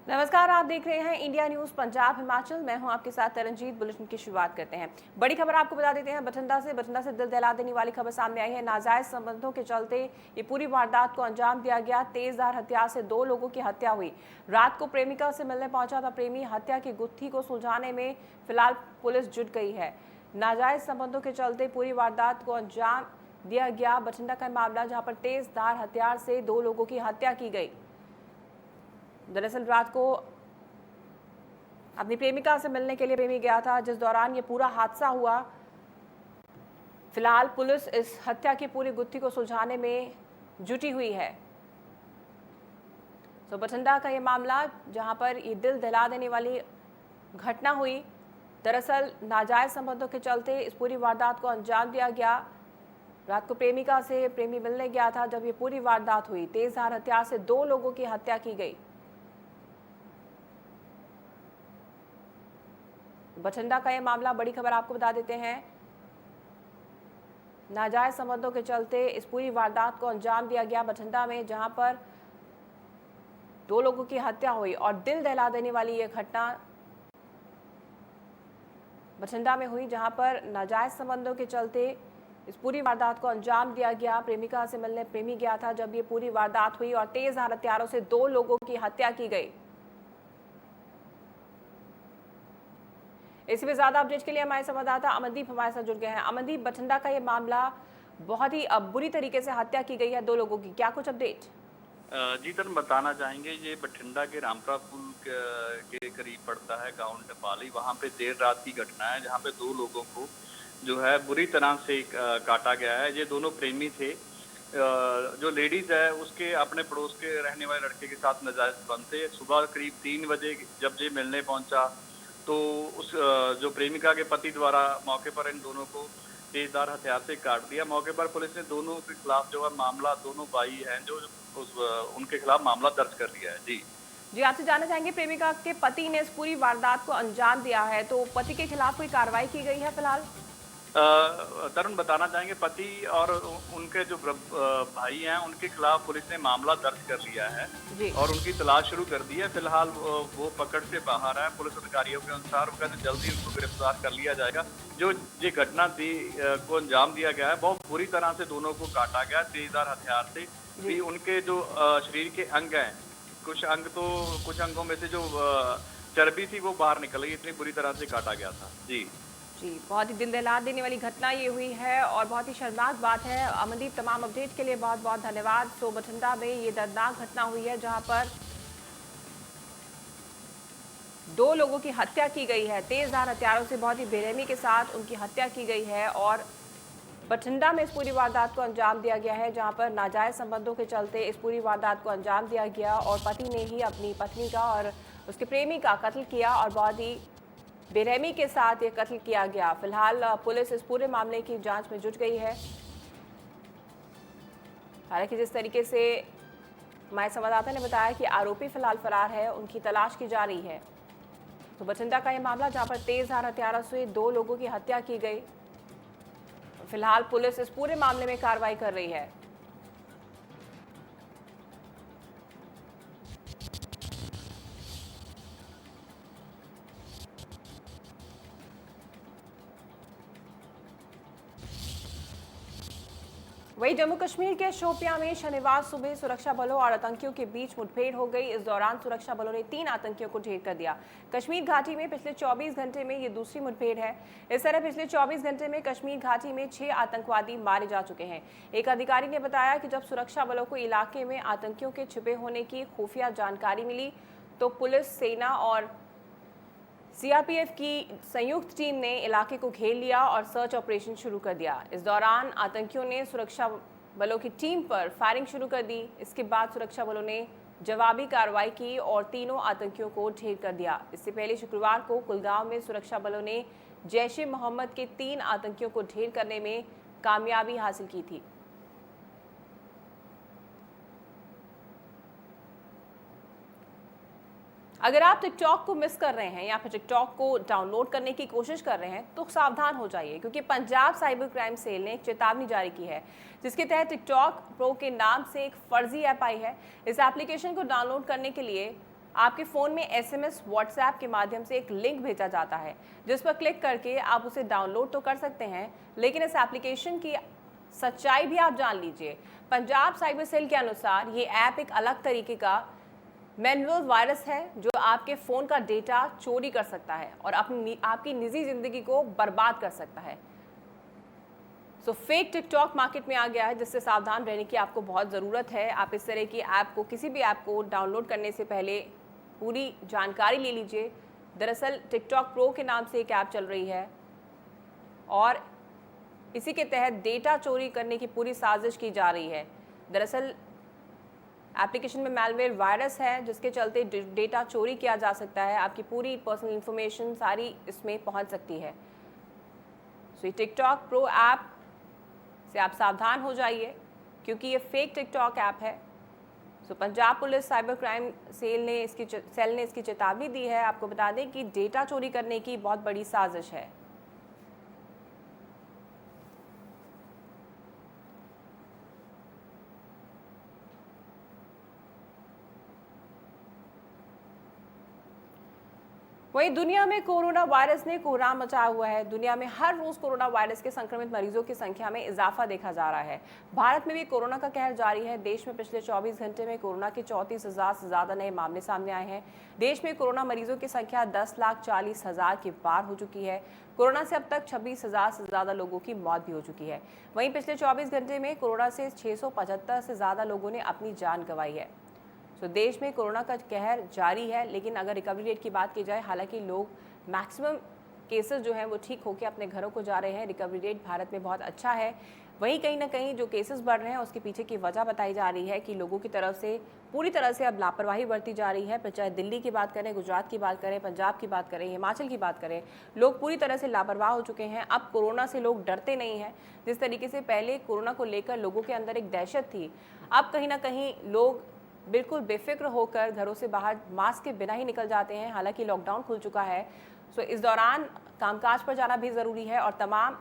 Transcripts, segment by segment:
नमस्कार, आप देख रहे हैं इंडिया न्यूज पंजाब हिमाचल। मैं हूं आपके साथ तरनजीत। बुलेटिन की शुरुआत करते हैं। बड़ी खबर आपको बता देते हैं। बठिंडा से दिल दहला देने वाली खबर सामने आई है। नाजायज संबंधों के चलते ये पूरी वारदात को अंजाम दिया गया। तेजधार हथियार से 2 लोगों की हत्या हुई। रात को प्रेमिका से मिलने पहुंचा था प्रेमी। हत्या की गुत्थी को सुलझाने में फिलहाल पुलिस जुट गई है। नाजायज संबंधों के चलते पूरी वारदात को अंजाम दिया गया। बठिंडा का मामला, जहां पर तेजधार हथियार से 2 लोगों की हत्या की गई। दरअसल रात को अपनी प्रेमिका से मिलने के लिए प्रेमी गया था, जिस दौरान ये पूरा हादसा हुआ। फिलहाल पुलिस इस हत्या की पूरी गुत्थी को सुलझाने में जुटी हुई है। तो बठिंडा का ये मामला, जहां पर ये दिल दहला देने वाली घटना हुई। दरअसल नाजायज संबंधों के चलते इस पूरी वारदात को अंजाम दिया गया। रात को प्रेमिका से प्रेमी मिलने गया था जब ये पूरी वारदात हुई। तेजधार हथियार से 2 लोगों की हत्या की गई। बठिंडा का यह मामला, बड़ी खबर आपको बता देते हैं। नाजायज संबंधों के चलते इस पूरी वारदात को अंजाम दिया गया बठिंडा में, जहां पर 2 लोगों की हत्या हुई। और दिल दहला देने वाली यह घटना बठिंडा में हुई, जहां पर नाजायज संबंधों के चलते इस पूरी वारदात को अंजाम दिया गया। प्रेमिका से मिलने प्रेमी गया था जब ये पूरी वारदात हुई और तेजधार हथियारों से 2 लोगों की हत्या की गई। इसमें ज्यादा अपडेट के लिए हमारे संवाददाता अमनदीप हमारे साथ जुड़ गए हैं। अमनदीप, बठिंडा का ये मामला, बहुत ही बुरी तरीके से हत्या की गई है 2 लोगों की, क्या कुछ अपडेट? जी तरन बताना चाहेंगे, ये बठिंडा के रामपुरा पुल के करीब पड़ता है गांव नेपाली। वहां पे देर रात की घटना है जहां पे 2 लोगों को जो है बुरी तरह से काटा गया है। ये दोनों प्रेमी थे। जो लेडीज है उसके अपने पड़ोस के रहने वाले लड़के के साथ नाजायज संबंध थे। सुबह करीब 3 बजे जब ये मिलने पहुंचा तो उस जो प्रेमिका के पति द्वारा मौके पर इन दोनों को तेजधार हथियार से काट दिया। मौके पर पुलिस ने दोनों के खिलाफ जो है मामला, दोनों भाई हैं जो उनके खिलाफ मामला दर्ज कर लिया है। जी, आपसे जानना चाहेंगे, प्रेमिका के पति ने इस पूरी वारदात को अंजाम दिया है, तो पति के खिलाफ कोई कार्रवाई की गई है फिलहाल? तरुण बताना चाहेंगे, पति और उनके जो भाई हैं उनके खिलाफ पुलिस ने मामला दर्ज कर लिया है और उनकी तलाश शुरू कर दी है। फिलहाल वो पकड़ से बाहर है। पुलिस अधिकारियों के अनुसार वो कहते जल्दी उनको गिरफ्तार कर लिया जाएगा। जो ये घटना थी को अंजाम दिया गया है, बहुत बुरी तरह से दोनों को काटा गया तेजधार हथियार से। भी उनके जो शरीर के अंग हैं, कुछ अंगों में से जो चर्बी थी वो बाहर निकल गई, इतनी बुरी तरह से काटा गया था। जी, बहुत ही दिल दहला देने वाली घटना ये हुई है और बहुत ही शर्मनाक बात है। अमनदीप, तमाम अपडेट के लिए बहुत बहुत धन्यवाद। तो बठिंडा में ये दर्दनाक घटना हुई है जहां पर 2 लोगों की हत्या की गई है। तेजधार हथियारों से बहुत ही बेरहमी के साथ उनकी हत्या की गई है और बठिंडा में इस पूरी वारदात को अंजाम दिया गया है, जहां पर नाजायज संबंधों के चलते इस पूरी वारदात को अंजाम दिया गया और पति ने ही अपनी पत्नी का और उसके प्रेमी का कत्ल किया और बहुत ही बेरहमी के साथ ये कत्ल किया गया। फिलहाल पुलिस इस पूरे मामले की जांच में जुट गई है। हालांकि जिस तरीके से हमारे संवाददाता ने बताया कि आरोपी फिलहाल फरार है, उनकी तलाश की जा रही है। तो बठिंडा का ये मामला, जहां पर तेजधार हथियारों से 2 लोगों की हत्या की गई। फिलहाल पुलिस इस पूरे मामले में कार्रवाई कर रही है। वहीं जम्मू कश्मीर के शोपियां में शनिवार सुबह सुरक्षा बलों और आतंकियों के बीच मुठभेड़ हो गई। इस दौरान सुरक्षा बलों ने 3 आतंकियों को ढेर कर दिया। कश्मीर घाटी में पिछले 24 घंटे में ये दूसरी मुठभेड़ है। इस तरह पिछले 24 घंटे में कश्मीर घाटी में 6 आतंकवादी मारे जा चुके हैं। एक अधिकारी ने बताया कि जब सुरक्षा बलों को इलाके में आतंकियों के छिपे होने की खुफिया जानकारी मिली तो पुलिस, सेना और सीआरपीएफ की संयुक्त टीम ने इलाके को घेर लिया और सर्च ऑपरेशन शुरू कर दिया। इस दौरान आतंकियों ने सुरक्षा बलों की टीम पर फायरिंग शुरू कर दी। इसके बाद सुरक्षा बलों ने जवाबी कार्रवाई की और तीनों आतंकियों को ढेर कर दिया। इससे पहले शुक्रवार को कुलगांव में सुरक्षा बलों ने जैश-ए-मोहम्मद के 3 आतंकियों को ढेर करने में कामयाबी हासिल की थी। अगर आप टिकटॉक को मिस कर रहे हैं या फिर टिकटॉक को डाउनलोड करने की कोशिश कर रहे हैं तो सावधान हो जाइए, क्योंकि पंजाब साइबर क्राइम सेल ने एक चेतावनी जारी की है, जिसके तहत टिकटॉक प्रो के नाम से एक फर्जी ऐप आई है। इस एप्लीकेशन को डाउनलोड करने के लिए आपके फ़ोन में एसएमएस व्हाट्सएप के माध्यम से एक लिंक भेजा जाता है, जिस पर क्लिक करके आप उसे डाउनलोड तो कर सकते हैं, लेकिन इस एप्लीकेशन की सच्चाई भी आप जान लीजिए। पंजाब साइबर सेल के अनुसार ये ऐप एक अलग तरीके का मैनुअल वायरस है जो आपके फ़ोन का डेटा चोरी कर सकता है और आपकी निजी ज़िंदगी को बर्बाद कर सकता है। सो फेक टिकटॉक मार्केट में आ गया है, जिससे सावधान रहने की आपको बहुत ज़रूरत है। आप इस तरह की ऐप को, किसी भी ऐप को डाउनलोड करने से पहले पूरी जानकारी ले लीजिए। दरअसल टिकटॉक प्रो के नाम से एक ऐप चल रही है और इसी के तहत डेटा चोरी करने की पूरी साजिश की जा रही है। दरअसल एप्लीकेशन में मैलवेयर वायरस है, जिसके चलते डेटा चोरी किया जा सकता है। आपकी पूरी पर्सनल इंफॉर्मेशन सारी इसमें पहुंच सकती है। सो ये टिकटॉक प्रो ऐप से आप सावधान हो जाइए, क्योंकि ये फेक टिकटॉक ऐप है। So Punjab police cyber crime cell ने इसकी चेतावनी दी है। आपको बता दें कि डेटा चोरी करने की बहुत बड़ी साजिश है। वहीं दुनिया में कोरोना वायरस ने कोहराम मचाया हुआ है। दुनिया में हर रोज कोरोना वायरस के संक्रमित मरीजों की संख्या में इजाफा देखा जा रहा है। भारत में भी कोरोना का कहर जारी है। देश में पिछले 24 घंटे में कोरोना के 34,000 से ज्यादा नए मामले सामने आए हैं। देश में कोरोना मरीजों की संख्या 10,40,000 के पार हो चुकी है। कोरोना से अब तक 26,000 से ज्यादा लोगों की मौत भी हो चुकी है। वहीं पिछले 24 घंटे में कोरोना से 675 से ज्यादा लोगों ने अपनी जान गंवाई है। तो देश में कोरोना का कहर जारी है, लेकिन अगर रिकवरी रेट की बात की जाए, हालांकि लोग मैक्सिमम केसेस जो हैं वो ठीक होकर अपने घरों को जा रहे हैं। रिकवरी रेट भारत में बहुत अच्छा है। वहीं कहीं ना कहीं जो केसेस बढ़ रहे हैं उसके पीछे की वजह बताई जा रही है कि लोगों की तरफ से पूरी तरह से अब लापरवाही बरती जा रही है। फिर चाहे दिल्ली की बात करें, गुजरात की बात करें, पंजाब की बात करें, हिमाचल की बात करें, लोग पूरी तरह से लापरवाह हो चुके हैं। अब कोरोना से लोग डरते नहीं हैं। जिस तरीके से पहले कोरोना को लेकर लोगों के अंदर एक दहशत थी, अब कहीं ना कहीं लोग बिल्कुल बेफिक्र होकर घरों से बाहर मास्क के बिना ही निकल जाते हैं। हालांकि लॉकडाउन खुल चुका है, सो इस दौरान कामकाज पर जाना भी ज़रूरी है और तमाम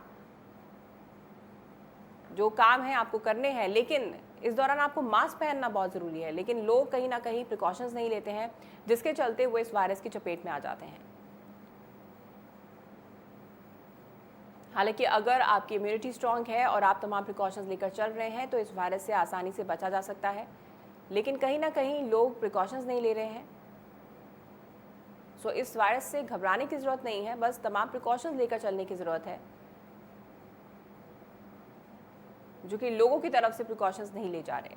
जो काम है आपको करने हैं, लेकिन इस दौरान आपको मास्क पहनना बहुत ज़रूरी है। लेकिन लोग कहीं ना कहीं प्रिकॉशंस नहीं लेते हैं, जिसके चलते वो इस वायरस की चपेट में आ जाते हैं। हालांकि अगर आपकी इम्यूनिटी स्ट्रांग है और आप तमाम प्रिकॉशंस लेकर चल रहे हैं तो इस वायरस से आसानी से बचा जा सकता है, लेकिन कहीं ना कहीं लोग प्रिकॉशंस नहीं ले रहे हैं। सो इस वायरस से घबराने की ज़रूरत नहीं है, बस तमाम प्रिकॉशंस लेकर चलने की ज़रूरत है, जो कि लोगों की तरफ से प्रिकॉशंस नहीं ले जा रहे।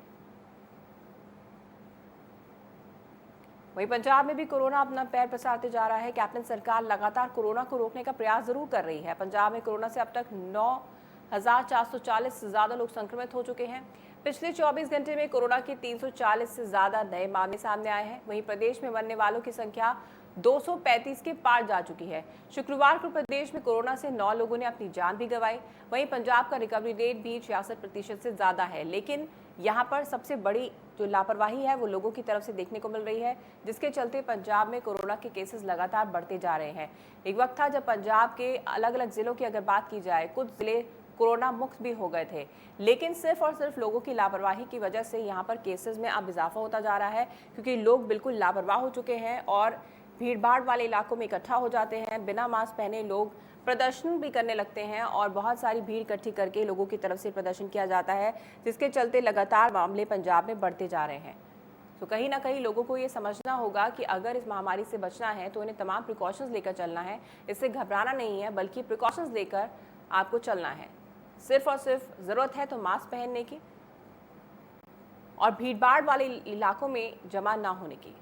वहीं पंजाब में भी कोरोना अपना पैर पसारते जा रहा है। कैप्टन सरकार लगातार कोरोना को रोकने का प्रयास जरूर कर रही है। पंजाब में कोरोना से अब तक 9,440 से ज़्यादा लोग संक्रमित हो चुके हैं। पिछले 24 घंटे में कोरोना के 340 से ज़्यादा नए मामले सामने आए हैं। वहीं प्रदेश में मरने वालों की संख्या 235 के पार जा चुकी है। शुक्रवार को प्रदेश में कोरोना से 9 लोगों ने अपनी जान भी गंवाई। वहीं पंजाब का रिकवरी रेट भी 66% से ज़्यादा है, लेकिन यहाँ पर सबसे बड़ी जो लापरवाही है वो लोगों की तरफ से देखने को मिल रही है, जिसके चलते पंजाब में कोरोना के केसेस लगातार बढ़ते जा रहे हैं। एक वक्त था जब पंजाब के अलग अलग ज़िलों की अगर बात की जाए, कुछ ज़िले कोरोना मुक्त भी हो गए थे, लेकिन सिर्फ और सिर्फ लोगों की लापरवाही की वजह से यहाँ पर केसेस में अब इजाफा होता जा रहा है, क्योंकि लोग बिल्कुल लापरवाह हो चुके हैं और भीड़भाड़ वाले इलाकों में इकट्ठा हो जाते हैं। बिना मास्क पहने लोग प्रदर्शन भी करने लगते हैं और बहुत सारी भीड़ इकट्ठी करके लोगों की तरफ से प्रदर्शन किया जाता है, जिसके चलते लगातार मामले पंजाब में बढ़ते जा रहे हैं। तो कहीं ना कहीं लोगों को ये समझना होगा कि अगर इस महामारी से बचना है तो उन्हें तमाम प्रिकॉशंस लेकर चलना है। इससे घबराना नहीं है, बल्कि प्रिकॉशंस लेकर आपको चलना है। सिर्फ और सिर्फ ज़रूरत है तो मास्क पहनने की और भीड़भाड़ वाले इलाकों में जमा ना होने की।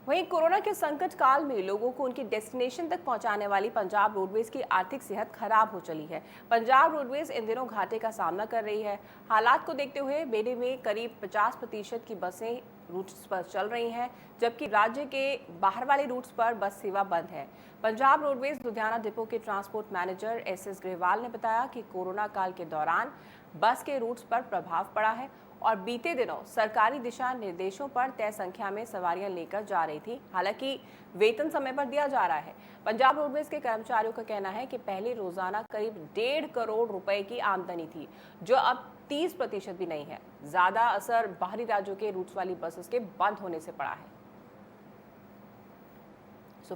वहीं कोरोना के संकट काल में लोगों को उनके डेस्टिनेशन तक पहुंचाने वाली पंजाब रोडवेज की आर्थिक सेहत खराब हो चली है। पंजाब रोडवेज इन दिनों घाटे का सामना कर रही है। हालात को देखते हुए बेड़े में करीब 50% की बसें रूट्स पर चल रही हैं, जबकि राज्य के बाहर वाले रूट्स पर बस सेवा बंद है। पंजाब रोडवेज लुधियाना डिपो के ट्रांसपोर्ट मैनेजर एस ग्रेवाल ने बताया कि कोरोना काल के दौरान बस के रूट्स पर प्रभाव पड़ा है और बीते दिनों सरकारी दिशा निर्देशों पर तय संख्या में सवारियां लेकर जा रही थी। हालांकि वेतन समय पर दिया जा रहा है। पंजाब रोडवेज के कर्मचारियों का कहना है कि पहले रोजाना करीब 1.5 करोड़ रुपए की आमदनी थी, जो अब 30% भी नहीं है। ज्यादा असर बाहरी राज्यों के रूट्स वाली बसेस के बंद होने से पड़ा है।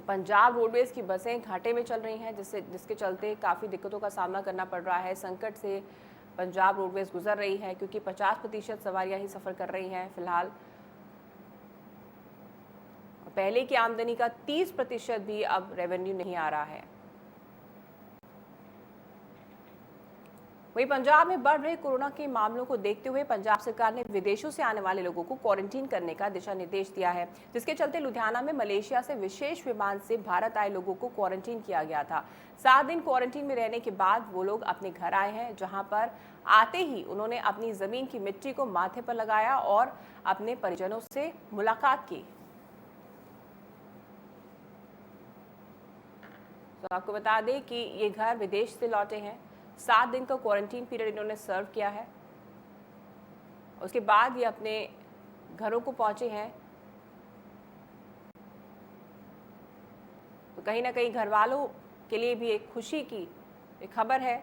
पंजाब रोडवेज की बसें घाटे में चल रही हैं, जिसके चलते काफ़ी दिक्कतों का सामना करना पड़ रहा है। संकट से पंजाब रोडवेज गुजर रही है क्योंकि 50% सवारियां ही सफ़र कर रही हैं फिलहाल। पहले की आमदनी का 30% भी अब रेवेन्यू नहीं आ रहा है। वहीं पंजाब में बढ़ रहे कोरोना के मामलों को देखते हुए पंजाब सरकार ने विदेशों से आने वाले लोगों को क्वारंटीन करने का दिशा निर्देश दिया है, जिसके चलते लुधियाना में मलेशिया से विशेष विमान से भारत आए लोगों को क्वारंटीन किया गया था। 7 दिन क्वारंटीन में रहने के बाद वो लोग अपने घर आए हैं, जहां पर आते ही उन्होंने अपनी जमीन की मिट्टी को माथे पर लगाया और अपने परिजनों से मुलाकात की। तो आपको बता दें कि ये घर विदेश से लौटे हैं। 7 दिन का क्वारंटीन पीरियड इन्होंने सर्व किया है। उसके बाद ये अपने घरों को पहुंचे हैं। तो कहीं ना कहीं घर वालों के लिए भी एक खुशी की एक खबर है।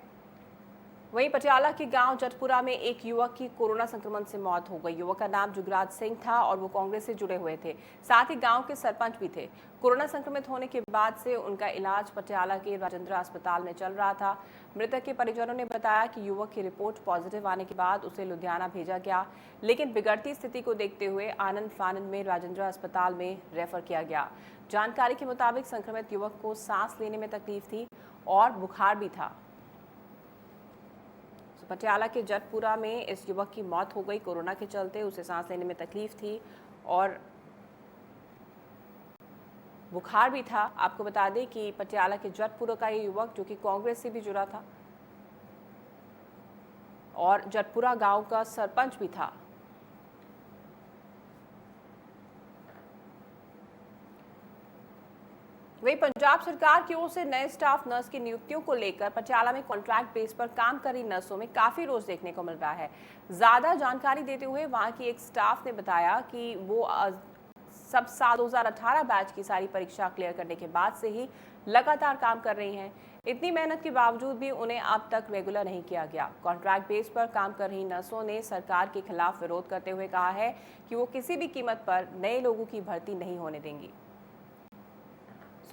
वहीं पटियाला के गांव जटपुरा में एक युवक की कोरोना संक्रमण से मौत हो गई। युवक का नाम जुगराज सिंह था और वो कांग्रेस से जुड़े हुए थे, साथ ही गांव के सरपंच भी थे। कोरोना संक्रमित होने के बाद से उनका इलाज पटियाला के राजेंद्र अस्पताल में चल रहा था। मृतक के परिजनों ने बताया कि युवक की रिपोर्ट पॉजिटिव आने के बाद उसे लुधियाना भेजा गया, लेकिन बिगड़ती स्थिति को देखते हुए आनंद फानंद में राजेंद्र अस्पताल में रेफर किया गया। जानकारी के मुताबिक संक्रमित युवक को सांस लेने में तकलीफ थी और बुखार भी था। पटियाला के जटपुरा में इस युवक की मौत हो गई। कोरोना के चलते उसे सांस लेने में तकलीफ थी और बुखार भी था। आपको बता दें कि पटियाला के जटपुरा का ये युवक, जो कि कांग्रेस से भी जुड़ा था और जटपुरा गांव का सरपंच भी था। वहीं पंजाब सरकार की ओर से नए स्टाफ नर्स की नियुक्तियों को लेकर पटियाला में कॉन्ट्रैक्ट बेस पर काम कर रही नर्सों में काफी रोष देखने को मिल रहा है। ज्यादा जानकारी देते हुए वहां की एक स्टाफ ने बताया कि वो सब साल 2018 बैच की सारी परीक्षा क्लियर करने के बाद से ही लगातार काम कर रही हैं। इतनी मेहनत के बावजूद भी उन्हें अब तक रेगुलर नहीं किया गया। कॉन्ट्रैक्ट बेस पर काम कर रही नर्सों ने सरकार के खिलाफ विरोध करते हुए कहा है कि वो किसी भी कीमत पर नए लोगों की भर्ती नहीं होने देंगी।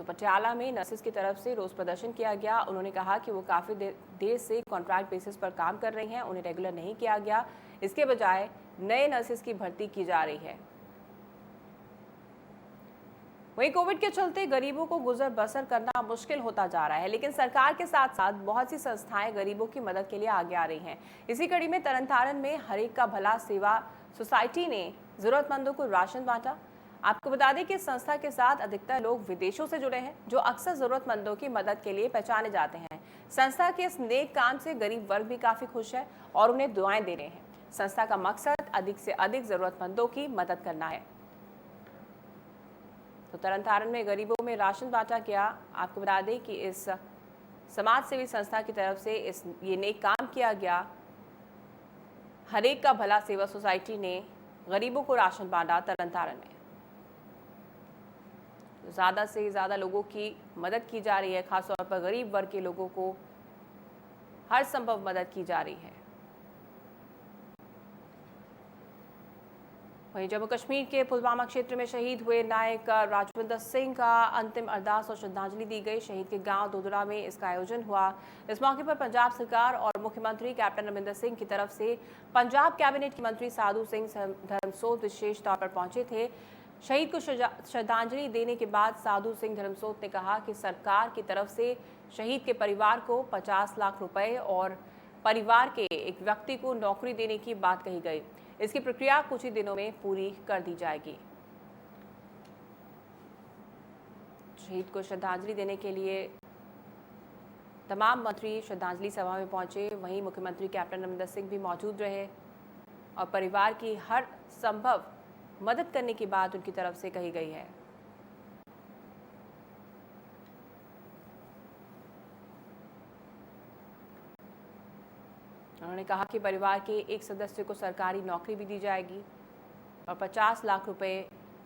पटियाला में नर्सेस की तरफ से रोष प्रदर्शन किया गया। उन्होंने कहा कि वो काफ़ी देर से कॉन्ट्रैक्ट बेसिस पर काम कर रही हैं, उन्हें रेगुलर नहीं किया गया, इसके बजाय नए नर्सेस की भर्ती की जा रही है। वहीं कोविड के चलते गरीबों को गुजर बसर करना मुश्किल होता जा रहा है, लेकिन सरकार के साथ साथ बहुत सी संस्थाएं गरीबों की मदद के लिए आगे आ रही हैं। इसी कड़ी में तरनतारन में हरेक का भला सेवा सोसाइटी ने जरूरतमंदों को राशन बांटा। आपको बता दें कि इस संस्था के साथ अधिकतर लोग विदेशों से जुड़े हैं, जो अक्सर जरूरतमंदों की मदद के लिए पहचाने जाते हैं। संस्था के इस नेक काम से गरीब वर्ग भी काफी खुश है और उन्हें दुआएं दे रहे हैं। संस्था का मकसद अधिक से अधिक जरूरतमंदों की मदद करना है। तो तरनतारन में गरीबों में राशन बांटा गया। आपको बता दें कि इस समाज सेवी संस्था की तरफ से ये नेक काम किया गया। हरेक का भला सेवा सोसाइटी ने गरीबों को राशन बांटा तरनतारन में। ज़्यादा से ज़्यादा लोगों की मदद की जा रही है, खासतौर पर गरीब वर्ग के लोगों को हर संभव मदद की जा रही है। वहीं जम्मू कश्मीर के पुलवामा क्षेत्र में शहीद हुए नायक राजविंदर सिंह का अंतिम अरदास और श्रद्धांजलि दी गई। शहीद के गांव दोदरा में इसका आयोजन हुआ। इस मौके पर पंजाब सरकार और मुख्यमंत्री कैप्टन अमरिंदर सिंह की तरफ से पंजाब कैबिनेट के मंत्री साधु सिंह धर्मसोत विशेष तौर पर पहुंचे थे। शहीद को श्रद्धांजलि देने के बाद साधु सिंह धर्मसोत ने कहा कि सरकार की तरफ से शहीद के परिवार को 50 लाख रुपए और परिवार के एक व्यक्ति को नौकरी देने की बात कही गई। इसकी प्रक्रिया कुछ ही दिनों में पूरी कर दी जाएगी। शहीद को श्रद्धांजलि देने के लिए तमाम मंत्री श्रद्धांजलि सभा में पहुंचे। वहीं मुख्यमंत्री कैप्टन अमरिंदर सिंह भी मौजूद रहे और परिवार की हर संभव मदद करने की बात उनकी तरफ से कही गई है। उन्होंने कहा कि परिवार के एक सदस्य को सरकारी नौकरी भी दी जाएगी और 50 लाख रुपए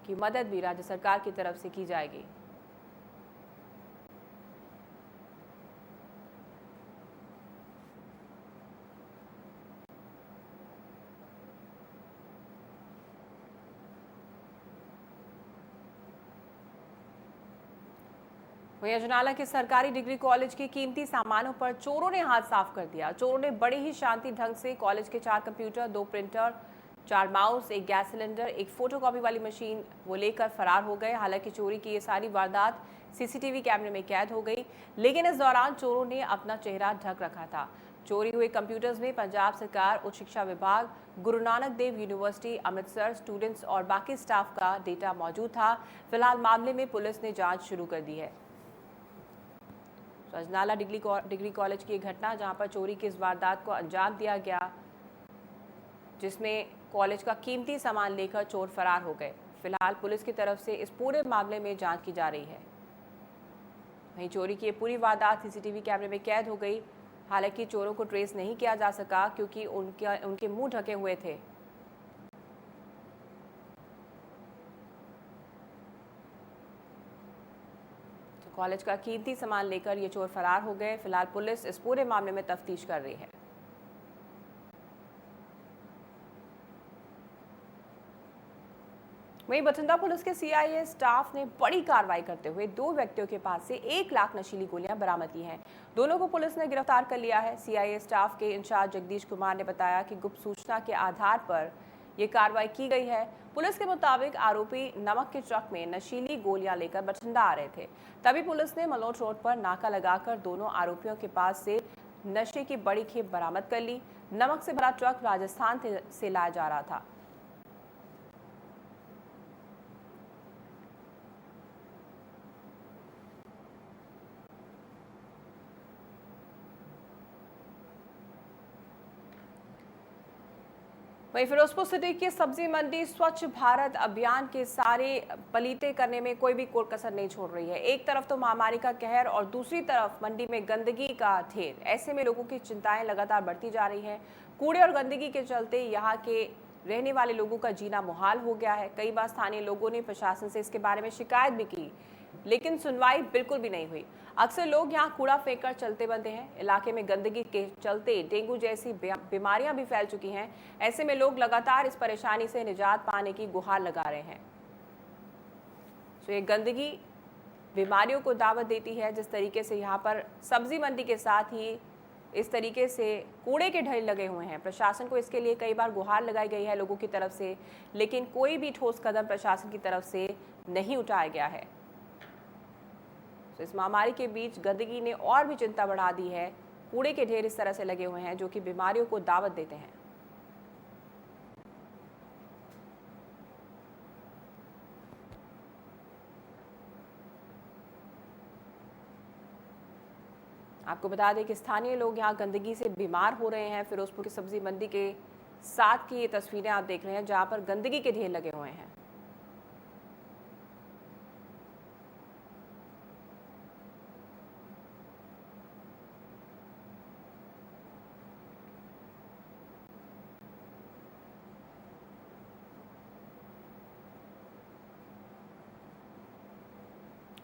की मदद भी राज्य सरकार की तरफ से की जाएगी। वहीं अजनाला के सरकारी डिग्री कॉलेज के कीमती सामानों पर चोरों ने हाथ साफ कर दिया। चोरों ने बड़े ही शांति ढंग से कॉलेज के 4 कंप्यूटर, 2 प्रिंटर, 4 माउस, एक गैस सिलेंडर, एक फोटोकॉपी वाली मशीन वो लेकर फरार हो गए। हालांकि चोरी की ये सारी वारदात सीसीटीवी कैमरे में कैद हो गई, लेकिन इस दौरान चोरों ने अपना चेहरा ढक रखा था। चोरी हुए कंप्यूटर्स में पंजाब सरकार उच्च शिक्षा विभाग, गुरु नानक देव यूनिवर्सिटी अमृतसर, स्टूडेंट्स और बाकी स्टाफ का डेटा मौजूद था। फिलहाल मामले में पुलिस ने जांच शुरू कर दी है। अजनाला डिग्री कॉलेज की एक घटना जहां पर चोरी की इस वारदात को अंजाम दिया गया, जिसमें कॉलेज का कीमती सामान लेकर चोर फरार हो गए। फिलहाल पुलिस की तरफ से इस पूरे मामले में जांच की जा रही है। वहीं चोरी की पूरी वारदात सीसीटीवी कैमरे में कैद हो गई। हालांकि चोरों को ट्रेस नहीं किया जा सका क्योंकि उनके मुंह ढके हुए थे। तो कॉलेज का कीमती सामान लेकर ये चोर फरार हो गए। फिलहाल पुलिस इस पूरे मामले में तफ्तीश कर रही है। वहीं बठिंडा पुलिस के सीआईए स्टाफ ने बड़ी कार्रवाई करते हुए 2 व्यक्तियों के पास से 1 लाख नशीली गोलियां बरामद की हैं। दोनों को पुलिस ने गिरफ्तार कर लिया है। सीआईए स्टाफ के इंचार्ज जगदीश कुमार ने बताया कि गुप्त सूचना के आधार पर ये कार्रवाई की गई है। पुलिस के मुताबिक आरोपी नमक के ट्रक में नशीली गोलियां लेकर बठिंडा आ रहे थे। तभी पुलिस ने मलोट रोड पर नाका लगाकर दोनों आरोपियों के पास से नशे की बड़ी खेप बरामद कर ली। नमक से भरा ट्रक राजस्थान से लाया जा रहा था। वहीं फिरोजपुर सिटी की सब्जी मंडी स्वच्छ भारत अभियान के सारे पलीते करने में कोई भी कोर कसर नहीं छोड़ रही है। एक तरफ तो महामारी का कहर और दूसरी तरफ मंडी में गंदगी का ढेर। ऐसे में लोगों की चिंताएं लगातार बढ़ती जा रही हैं। कूड़े और गंदगी के चलते यहाँ के रहने वाले लोगों का जीना मुहाल हो गया है। कई बार स्थानीय लोगों ने प्रशासन से इसके बारे में शिकायत भी की, लेकिन सुनवाई बिल्कुल भी नहीं हुई। अक्सर लोग यहाँ कूड़ा फेंककर चलते बनते हैं। इलाके में गंदगी के चलते डेंगू जैसी बीमारियां भी फैल चुकी हैं। ऐसे में लोग लगातार इस परेशानी से निजात पाने की गुहार लगा रहे हैं। तो ये गंदगी बीमारियों को दावत देती है। जिस तरीके से यहाँ पर सब्जी मंडी के साथ ही इस तरीके से कूड़े के ढेर लगे हुए हैं, प्रशासन को इसके लिए कई बार गुहार लगाई गई है लोगों की तरफ से, लेकिन कोई भी ठोस कदम प्रशासन की तरफ से नहीं उठाया गया है। तो इस महामारी के बीच गंदगी ने और भी चिंता बढ़ा दी है। कूड़े के ढेर इस तरह से लगे हुए हैं जो कि बीमारियों को दावत देते हैं। आपको बता दें कि स्थानीय लोग यहाँ गंदगी से बीमार हो रहे हैं। फिरोजपुर की सब्जी मंडी के साथ की ये तस्वीरें आप देख रहे हैं जहाँ पर गंदगी के ढेर लगे हुए हैं।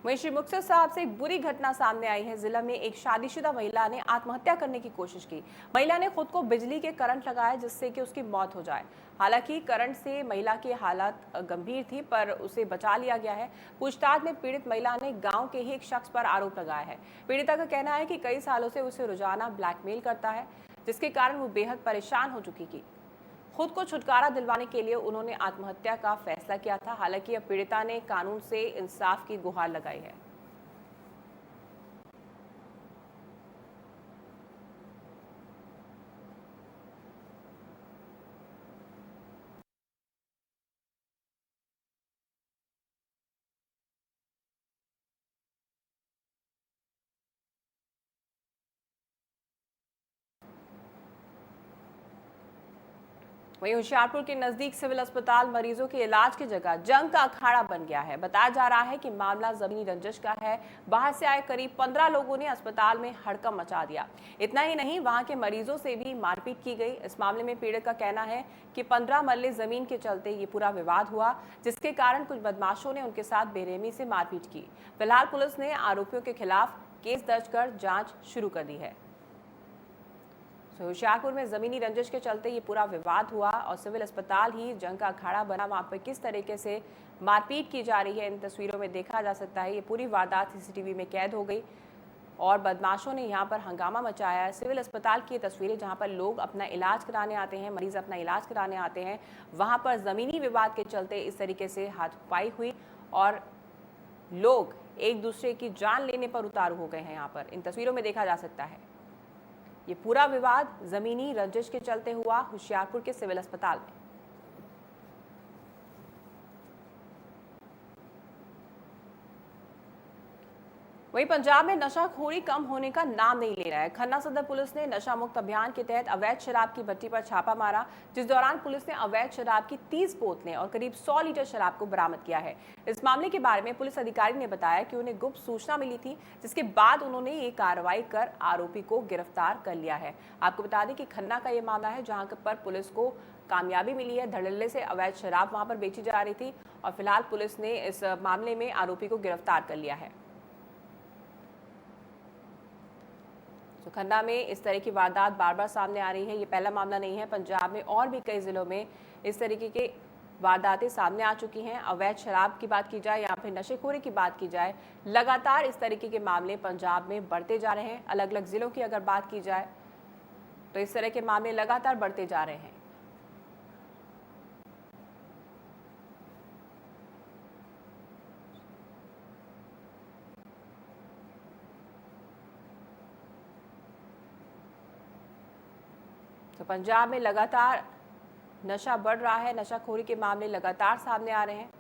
वहीं श्री मुक्तसर साहब से एक बुरी घटना सामने आई है। जिला में एक शादीशुदा महिला ने आत्महत्या करने की कोशिश की। महिला ने खुद को बिजली के करंट लगाया जिससे कि उसकी मौत हो जाए। हालांकि करंट से महिला की हालत गंभीर थी, पर उसे बचा लिया गया है। पूछताछ में पीड़ित महिला ने गांव के ही एक शख्स पर आरोप लगाया है। पीड़िता का कहना है कि कई सालों से उसे रोजाना ब्लैकमेल करता है, जिसके कारण वो बेहद परेशान हो चुकी थी। खुद को छुटकारा दिलवाने के लिए उन्होंने आत्महत्या का फैसला किया था। हालांकि अब पीड़िता ने कानून से इंसाफ की गुहार लगाई है। वहीं होशियारपुर के नजदीक सिविल अस्पताल मरीजों के इलाज की जगह जंग का अखाड़ा बन गया है। बताया जा रहा है कि मामला जमीनी रंजिश का है। बाहर से आए करीब 15 लोगों ने अस्पताल में हड़कंप मचा दिया। इतना ही नहीं, वहां के मरीजों से भी मारपीट की गई। इस मामले में पीड़ित का कहना है कि 15 मरले जमीन के चलते ये पूरा विवाद हुआ, जिसके कारण कुछ बदमाशों ने उनके साथ बेरहमी से मारपीट की। फिलहाल पुलिस ने आरोपियों के खिलाफ केस दर्ज कर जांच शुरू कर दी है। तो होशियारपुर में जमीनी रंजिश के चलते ये पूरा विवाद हुआ और सिविल अस्पताल ही जंग का अखाड़ा बना। वहां पर किस तरीके से मारपीट की जा रही है इन तस्वीरों में देखा जा सकता है। ये पूरी वारदात सीसीटीवी में कैद हो गई और बदमाशों ने यहाँ पर हंगामा मचाया है। सिविल अस्पताल की तस्वीरें जहाँ पर लोग अपना इलाज कराने आते हैं, मरीज अपना इलाज कराने आते हैं, वहाँ पर ज़मीनी विवाद के चलते इस तरीके से हाथापाई हुई और लोग एक दूसरे की जान लेने पर उतारू हो गए हैं। यहाँ पर इन तस्वीरों में देखा जा सकता है ये पूरा विवाद ज़मीनी रंजिश के चलते हुआ होशियारपुर के सिविल अस्पताल में। वहीं पंजाब में नशाखोरी कम होने का नाम नहीं ले रहा है। खन्ना सदर पुलिस ने नशा मुक्त अभियान के तहत अवैध शराब की भट्टी पर छापा मारा, जिस दौरान पुलिस ने अवैध शराब की 30 बोतलें और करीब 100 लीटर शराब को बरामद किया है। इस मामले के बारे में पुलिस अधिकारी ने बताया कि उन्हें गुप्त सूचना मिली थी, जिसके बाद उन्होंने ये कार्रवाई कर आरोपी को गिरफ्तार कर लिया है। आपको बता दें कि खन्ना का ये मामला है जहाँ पर पुलिस को कामयाबी मिली है। धड़ल्ले से अवैध शराब वहां पर बेची जा रही थी और फिलहाल पुलिस ने इस मामले में आरोपी को गिरफ्तार कर लिया है। तो खन्ना में इस तरह की वारदात बार बार सामने आ रही है। ये पहला मामला नहीं है, पंजाब में और भी कई जिलों में इस तरीके के वारदातें सामने आ चुकी हैं। अवैध शराब की बात की जाए या फिर नशेखोरी की बात की जाए, लगातार इस तरीके के मामले पंजाब में बढ़ते जा रहे हैं। अलग अलग जिलों की अगर बात की जाए तो इस तरह के मामले लगातार बढ़ते जा रहे हैं। तो पंजाब में लगातार नशा बढ़ रहा है, नशाखोरी के मामले लगातार सामने आ रहे हैं।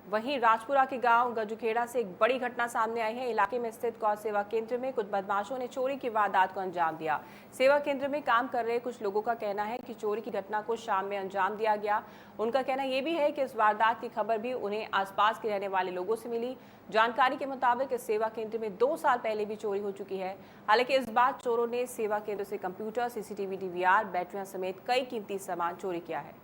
वहीं राजपुरा के गांव गजुखेड़ा से एक बड़ी घटना सामने आई है। इलाके में स्थित गौ सेवा केंद्र में कुछ बदमाशों ने चोरी की वारदात को अंजाम दिया। सेवा केंद्र में काम कर रहे कुछ लोगों का कहना है कि चोरी की घटना को शाम में अंजाम दिया गया। उनका कहना यह भी है कि इस वारदात की खबर भी उन्हें आसपास के रहने वाले लोगों से मिली। जानकारी के मुताबिक इस सेवा केंद्र में 2 साल पहले भी चोरी हो चुकी है। हालांकि इस बार चोरों ने सेवा केंद्र से कंप्यूटर, सीसीटीवी, डीवीआर, बैटरियां समेत कई कीमती सामान चोरी किया है।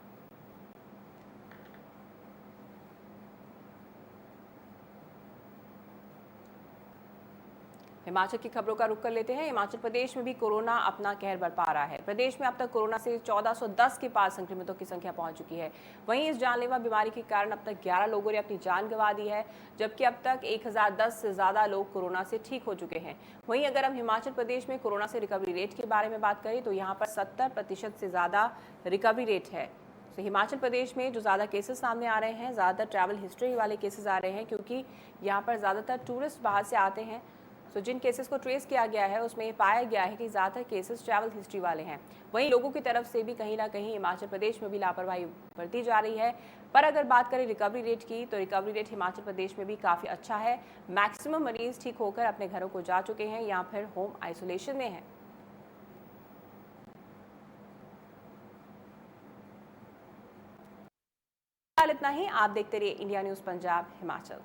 हिमाचल की खबरों का रुख कर लेते हैं। हिमाचल प्रदेश में भी कोरोना अपना कहर बरपा रहा है। प्रदेश में अब तक कोरोना से 1410 के पार संक्रमितों की संख्या पहुंच चुकी है। वहीं इस जानलेवा बीमारी के कारण अब तक 11 लोगों ने अपनी जान गंवा दी है, जबकि अब तक 1010 से ज्यादा लोग कोरोना से ठीक हो चुके हैं। वहीं अगर हम हिमाचल प्रदेश में कोरोना से रिकवरी रेट के बारे में बात करें तो यहाँ पर 70% से ज्यादा रिकवरी रेट है। तो हिमाचल प्रदेश में जो ज़्यादा केसेस सामने आ रहे हैं, ज़्यादातर ट्रैवल हिस्ट्री वाले केसेस आ रहे हैं, क्योंकि यहाँ पर ज़्यादातर टूरिस्ट बाहर से आते हैं। तो जिन केसेस को ट्रेस किया गया है उसमें पाया गया है कि ज़्यादातर केसेस ट्रैवल हिस्ट्री वाले हैं। वहीं लोगों की तरफ से भी कहीं ना कहीं हिमाचल प्रदेश में भी लापरवाही बरती जा रही है। पर अगर बात करें रिकवरी रेट की तो रिकवरी रेट हिमाचल प्रदेश में भी काफ़ी अच्छा है। मैक्सिमम मरीज ठीक होकर अपने घरों को जा चुके हैं या फिर होम आइसोलेशन में हैं। इतना ही। आप देखते रहिए इंडिया न्यूज़ पंजाब हिमाचल।